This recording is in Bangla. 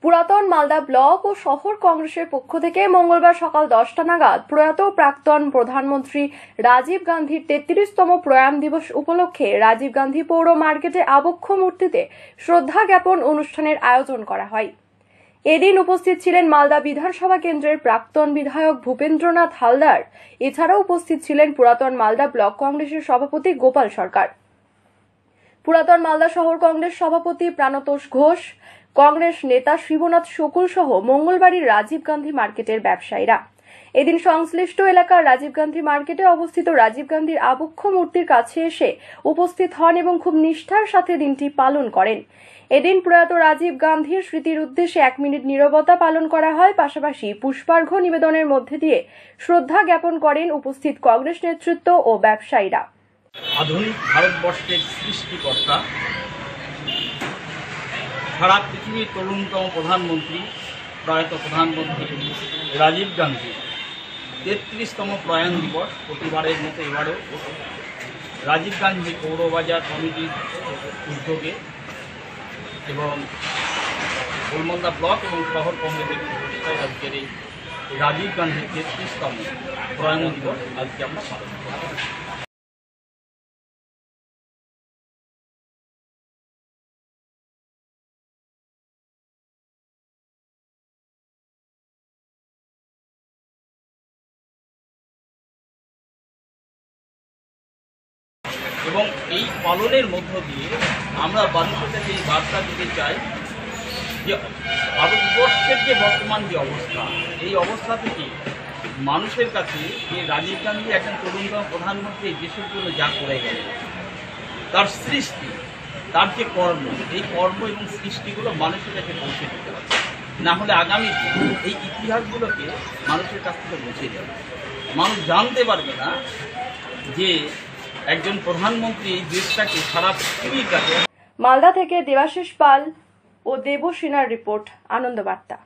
পুরাতন মালদা ব্লক ও শহর কংগ্রেসের পক্ষ থেকে মঙ্গলবার সকাল 10টা নাগাদ প্রয়াত প্রাক্তন প্রধানমন্ত্রী রাজীব গান্ধীর 33তম প্রয়াণ দিবস উপলক্ষে রাজীব গান্ধী পৌর মার্কেটে আবক্ষ মূর্তিতে শ্রদ্ধা জ্ঞাপন অনুষ্ঠানের আয়োজন করা হয়। এদিন উপস্থিত ছিলেন মালদা বিধানসভা কেন্দ্রের প্রাক্তন বিধায়ক ভূপেন্দ্রনাথ হালদার। এছাড়াও উপস্থিত ছিলেন পুরাতন মালদা ব্লক কংগ্রেসের সভাপতি গোপাল সরকার, পুরাতন মালদা শহর কংগ্রেস সভাপতি প্রাণতোষ ঘোষ, কংগ্রেস নেতা শিবনাথ শকুল সহ মঙ্গলবাড়ির রাজীব গান্ধী মার্কেটের ব্যবসায়ীরা। এদিন সংশ্লিষ্ট এলাকার রাজীব গান্ধী মার্কেটে অবস্থিত রাজীব গান্ধীর আবক্ষ মূর্তির কাছে এসে উপস্থিত হন এবং খুব নিষ্ঠার সাথে দিনটি পালন করেন। এদিন প্রয়াত রাজীব গান্ধীর স্মৃতির উদ্দেশ্যে 1 মিনিট নীরবতা পালন করা হয়। পাশাপাশি পুষ্পার্ঘ্য নিবেদনের মধ্যে দিয়ে শ্রদ্ধা জ্ঞাপন করেন উপস্থিত কংগ্রেস নেতৃত্ব ও ব্যবসায়ীরা। আধুনিক ভারতবর্ষের সৃষ্টিকর্তা, সারা পৃথিবীর তরুণতম প্রধানমন্ত্রী, প্রয়াত প্রধানমন্ত্রী রাজীব গান্ধী 33তম প্রয়াণ দিবস প্রতিবারের মতো এবারও রাজীব গান্ধী পৌরবাজার কমিটির উদ্যোগে এবং গোলমালদা ব্লক এবং শহর কংগ্রেসের প্রচেষ্টায় আজকের এই রাজীব গান্ধীর 33তম প্রয়াণ দিবস আজকে আমরা পালন করি। এবং এই পালনের মধ্য দিয়ে আমরা মানুষের কাছে এই বার্তা দিতে চাই যে ভারতবর্ষের যে বর্তমান যে অবস্থা, এই অবস্থা থেকে মানুষের কাছে যে রাজীব গান্ধী একজন তরুণতম প্রধানমন্ত্রী এই দেশের জন্য যা করে গেলেন, তার সৃষ্টি, তার যে কর্ম, এই কর্ম এবং সৃষ্টিগুলো মানুষের কাছে পৌঁছে দিতে হবে। না হলে আগামী দিন এই ইতিহাসগুলোকে মানুষের কাছ থেকে মুছে যাবে। মানুষ জানতে পারবে না যে একজন প্রধানমন্ত্রী এই দেশটাকে সারা পৃথিবীর কাছে। মালদা থেকে দেবাশিস পাল ও দেবসেনার রিপোর্ট, আনন্দ বার্তা।